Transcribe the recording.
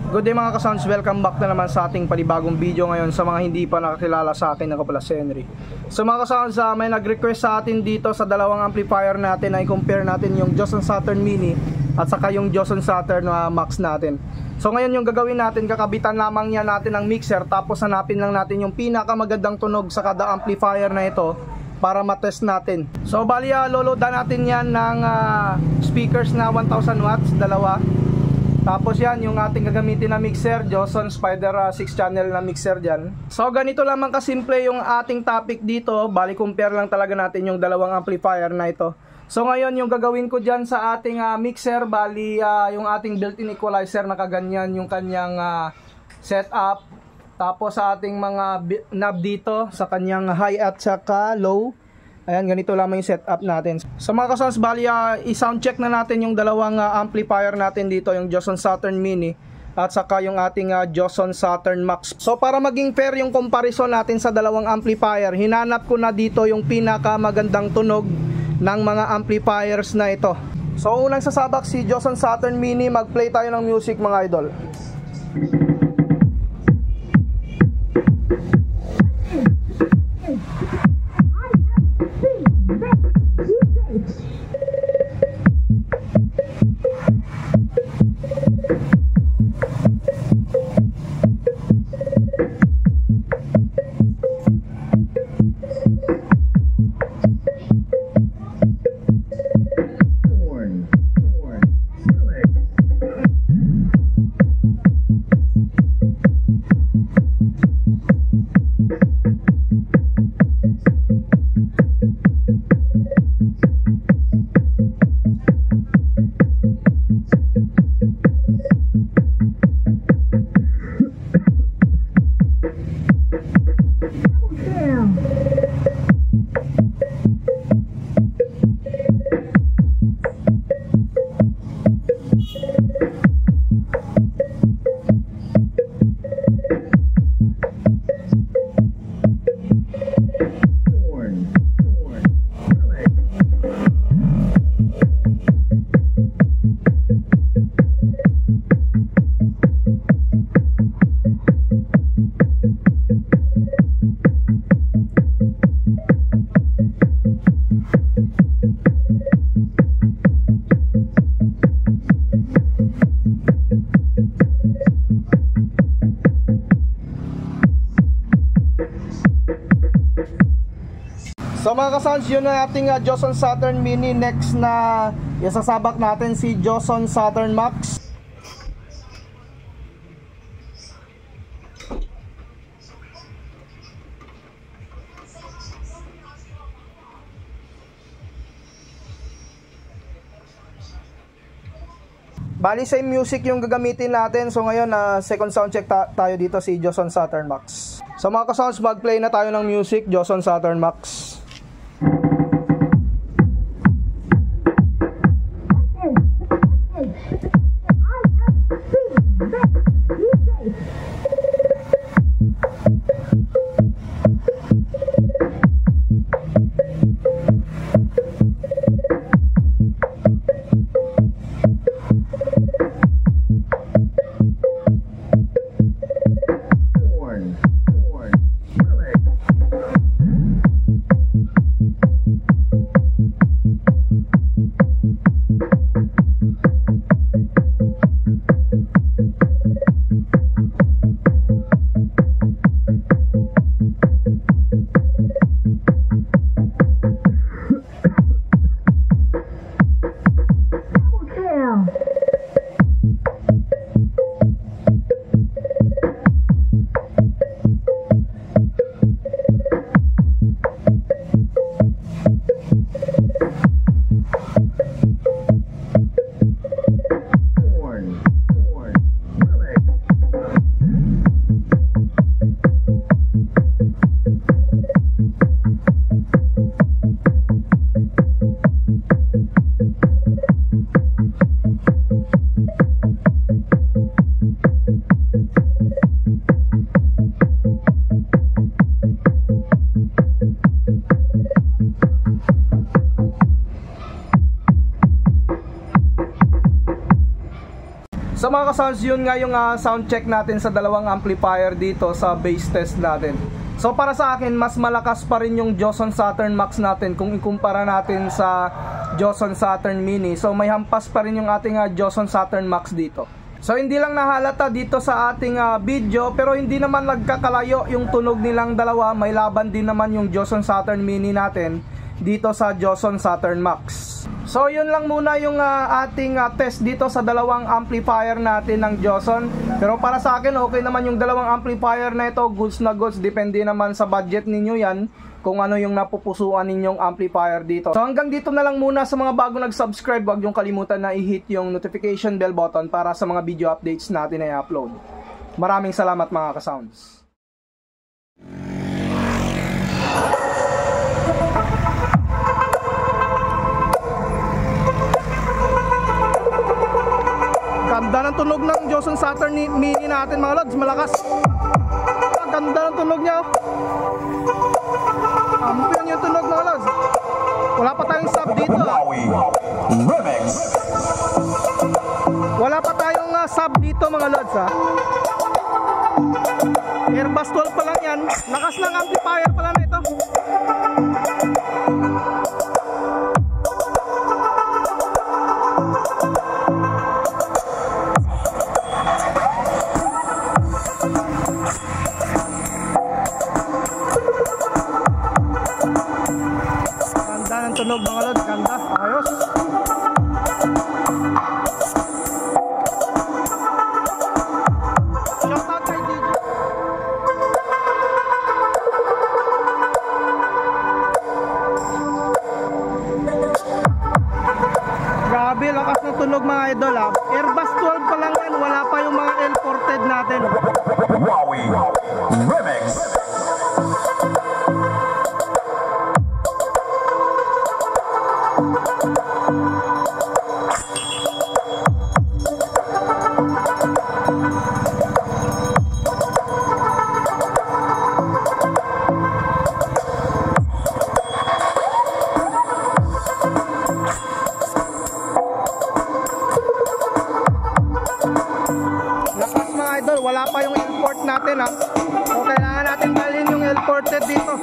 Good day mga ka-sounds, welcome back na naman sa ating panibagong video ngayon. Sa mga hindi pa nakakilala sa akin, ako pala si Henry. So mga ka-sounds, may nag-request sa atin dito sa dalawang amplifier natin na i-compare natin yung Joson Saturn Mini at saka yung Joson Saturn Max natin. So ngayon yung gagawin natin, kakabitan lamang niya natin ng mixer, tapos hanapin lang natin yung pinakamagandang tunog sa kada amplifier na ito para matest natin. So bali loloadan natin yan ng speakers na 1000 watts, dalawa. Tapos yan, yung ating gagamitin na mixer, Joson Spider 6 channel na mixer dyan. So ganito lamang kasimple yung ating topic dito. Bali compare lang talaga natin yung dalawang amplifier na ito. So ngayon yung gagawin ko dyan sa ating mixer, bali yung ating built-in equalizer na kaganyan yung kanyang setup. Tapos sa ating mga knob dito, sa kanyang high at saka low. Ayan, ganito lamang yung setup natin. So mga ka-sounds, bali i-sound check na natin yung dalawang amplifier natin dito, yung Joson Saturn Mini at saka yung ating Joson Saturn Max. So para maging fair yung comparison natin sa dalawang amplifier, hinanap ko na dito yung pinakamagandang tunog ng mga amplifiers na ito. So unang sasabak si Joson Saturn Mini, mag-play tayo ng music mga idol. So mga ka-sounds, yun ang ating Joson Saturn Mini. Next na isasabak natin si Joson Saturn Max. Bali same music yung gagamitin natin. So ngayon second sound check tayo dito si Joson Saturn Max. So mga ka-sounds, mag-play na tayo ng music, Joson Saturn Max. So mga ka-sounds, yun nga yung sound check natin sa dalawang amplifier dito sa bass test natin. So para sa akin, mas malakas pa rin yung Joson Saturn Max natin kung ikumpara natin sa Joson Saturn Mini. So may hampas pa rin yung ating Joson Saturn Max dito. So hindi lang nahalata dito sa ating video, pero hindi naman nagkakalayo yung tunog nilang dalawa. May laban din naman yung Joson Saturn Mini natin dito sa Joson Saturn Max. So yun lang muna yung ating test dito sa dalawang amplifier natin ng Joson. Pero para sa akin, okay naman yung dalawang amplifier na ito. Goods na goods, depende naman sa budget ninyo yan kung ano yung napupusuan ninyong amplifier dito. So hanggang dito na lang muna. Sa mga bago nag-subscribe, huwag yung kalimutan na i-hit yung notification bell button para sa mga video updates natin na i-upload. Maraming salamat mga ka-sounds. Ganda ng tunog ng Joson Saturn Mini natin mga lods, malakas. Ganda ng tunog niya. Ampian yung tunog mga lods. Wala pa tayong sub dito. Wala pa tayong sub dito mga lods ha. Airbus 12 pa lang yan. Lakas ng amplifier pa lang na ito. Tunog mga lods, ganda, ayos. Shoutout kay DJ. Grabe, lakas ng tunog mga idol ha. Airbus 12 pa lang yan, wala pa yung mga L-ported natin. Wowie Remix. Wala pa yung L-port natin ha. So kailangan natin dalhin yung L-ported dito.